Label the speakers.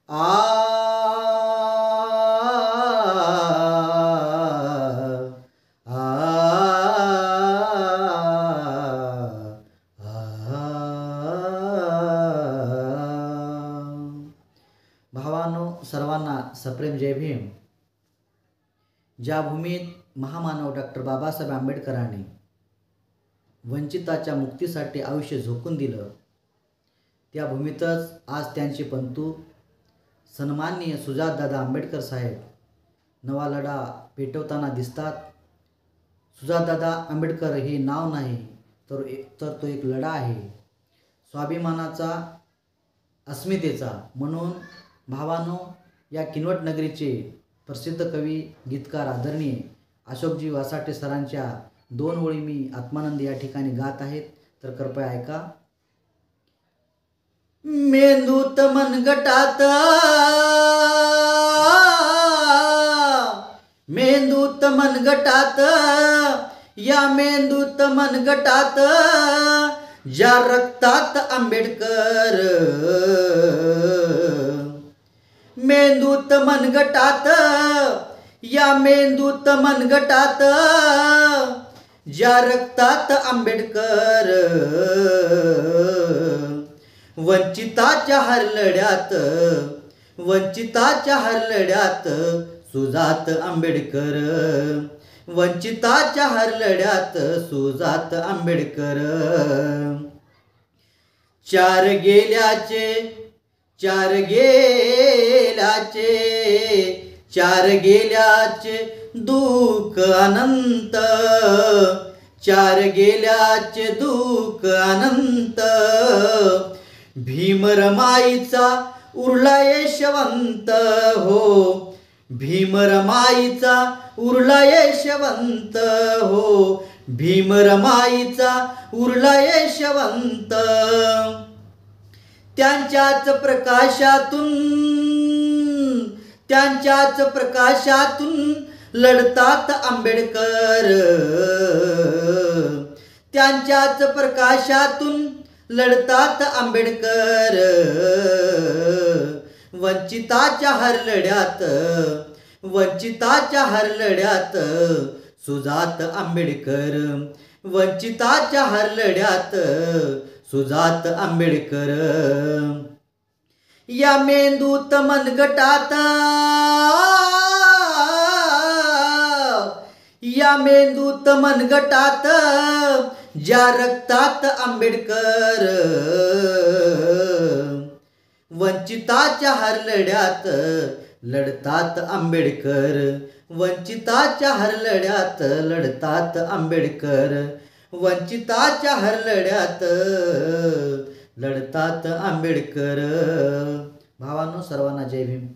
Speaker 1: आ आ भावांनो, सर्वांना सप्रेम जय भीम. ज्या भूमीत महामानव डॉक्टर बाबासाहेब आंबेडकरांनी वंचिताच्या मुक्तीसाठी आयुष्य झोकून दिलं, त्या भूमीतच आज त्यांचे पंतू सन्माननीय सुजातदादा आंबेडकर साहेब नवा लढा पेटवताना दिसतात. सुजातदादा आंबेडकर हे नाव नाही तर तो एक लढा आहे, स्वाभिमानाचा, अस्मितेचा. म्हणून भावांनो, या किनवट नगरीचे प्रसिद्ध कवी गीतकार आदरणीय अशोकजी वासाटे सरांच्या 2 ओळी मी आत्मानंद या ठिकाणी गात आहेत, तर कृपया ऐका. मेंदूत मनगटात, मेंदूत मनगटात, या मेंदूत मनगटात, ज्या रक्तात आंबेडकर, मेंदूत मनगटात, या मेंदूत मनगटात, ज्या रक्तात आंबेडकर, वंचिताच्या हर लढ्यात, वंचिताच्या हर लढ्यात सुजात आंबेडकर, वंचिताच्या हर लढ्यात सुजात आंबेडकर. चार गेल्याचे, चार गेल्याचे, चार गेल्याचे दुःख अनंत, चार गेल्याचे दुःख अनंत, भीमरमाईचा उरला यशवंत हो, भीमरमाईचा उरला यशवंत हो, भीमरमाईचा उरला यशवंत. त्यांच्याच प्रकाशातून, त्यांच्याच प्रकाशातून लढतात आंबेडकर, त्यांच्याच प्रकाशातून लढतात आंबेडकर, वंचिताच्या हर लढ्यात, वंचिताच्या हर लढ्यात सुजात आंबेडकर, वंचिताच्या हर लढ्यात सुजात आंबेडकर. या मेंदूत मनगटात, या मेंदूत मनगटात, ज्या रक्तात आंबेडकर, वंचिताच्या हर लढ्यात लढतात आंबेडकर, वंचिताच्या हर लढ्यात लढतात आंबेडकर, वंचिताच्या हर लढ्यात लढतात आंबेडकर. भावांनो, सर्वांना जय भीम.